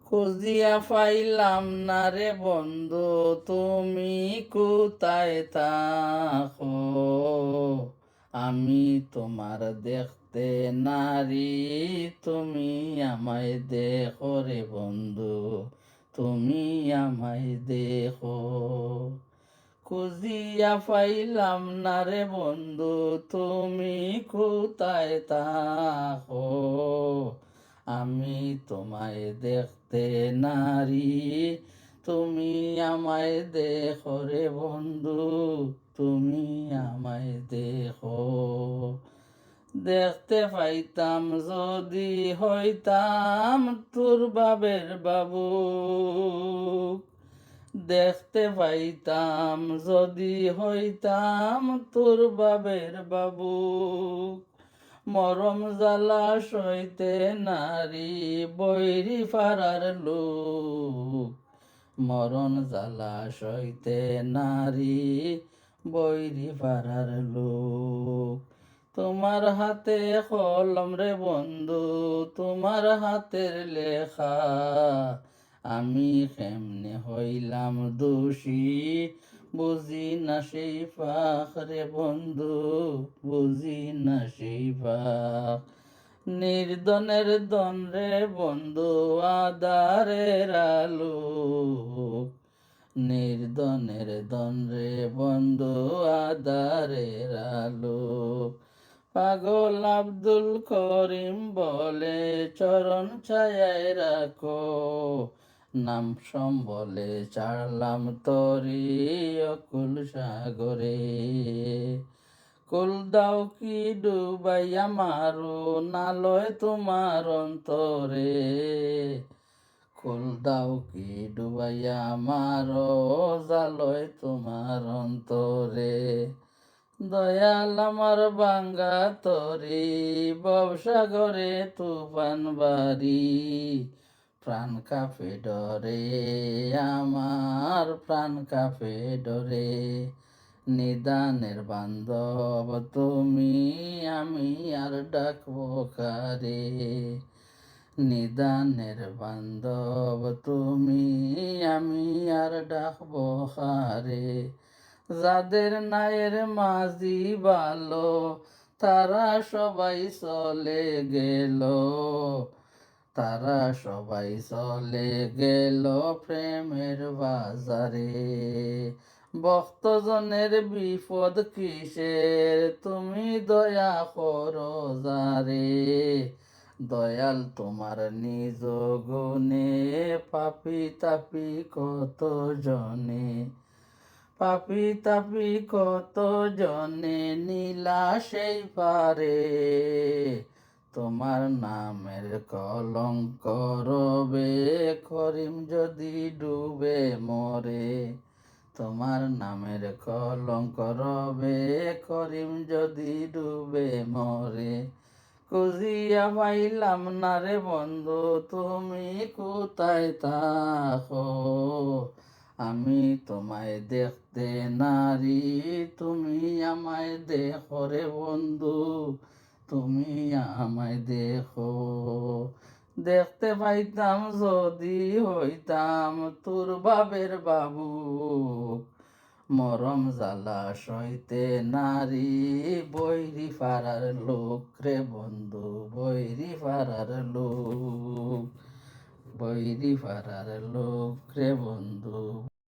খুঁজিয়া পাইলাম না রে বন্ধু, তুমি কোথায় থাকো? আমি তোমার দেখতে নারী, তুমি আমায় দেখো রে বন্ধু, তুমি আমায় দেখো। খুঁজিয়া পাইলাম না রে বন্ধু, তুমি কোথায় থাকো? আমি তোমায় দেখতে নারী, তুমি আমায় দেখো রে বন্ধু, তুমি আমায় দেখো। দেখতে পাইতাম যদি হইতাম তোর বাবের বাবু, দেখতে পাইতাম যদি হইতাম তোর বাবের বাবু। মরম জ্বালা সইতে নারী, বৈরি ফারার লোক। মরণ জ্বালা সইতে নারী, বৈরি ফারার লোক। তোমার হাতে কলম রে বন্ধু, তোমার হাতের লেখা, আমি কেমনে হইলাম দোষী, বুঝি না সেই পাখ রে বন্ধু, বুঝি না সেই পাখ। নির্দনের দন রে বন্ধু, আদারের আলো। নির্দনের দন রে বন্ধু, আদারের আলো। পাগল আব্দুল করিম বলে চরণ ছায়ায় রাখো, নাম সম্বলে চাড়লাম তরি অকুল সাগরে। কুল দাও কি ডুবাইয়া মারো, নালয় তোমার অন্তরে। কুল দাও কি ডুবাইয়া মারো, জালয় তোমার অন্তরে। দয়াল আমার বাঙ্গা তরি, ববসাগরে তুফান বাড়ি। প্রাণ কাঁপে ডরে, আমার প্রাণ কাঁপে ডরে। নিদানের বান্ধব তুমি, আমি আর ডাকবো কারে? নিদানের বান্ধব তুমি, আমি আর ডাকবো কারে? যাদের নায়ের মাঝি ভালো, তারা সবাই চলে গেল, তারা সবাই চলে গেল প্রেমের বাজারে। ভক্তজনের বিপদ কিসের, তুমি দয়া করো যারে। দয়াল তোমার নিজ গুণে, পাপি তাপি কত জনে, পাপি তাপি কত জনে নীলা সেই পারে। তোমার নামের কলঙ্ক রবে, করিম যদি ডুবে মরে। তোমার নামের কলঙ্ক রবে, করিম যদি ডুবে মরে। খুঁজিয়া পাইলাম না রে বন্ধু, তুমি কোথায় থাকো? আমি তোমায় দেখতে নারী, তুমি আমায় দেখো রে বন্ধু, তুমি আমায় দেখো। দেখতে পাইতাম যদি হইতাম তোর বাবের বাবু, মরম জ্বালা সইতে নারী, বৈরি ফারার লোক রে বন্ধু, বৈরি ফারার লোক, বৈরি ফারার লোক রে বন্ধু।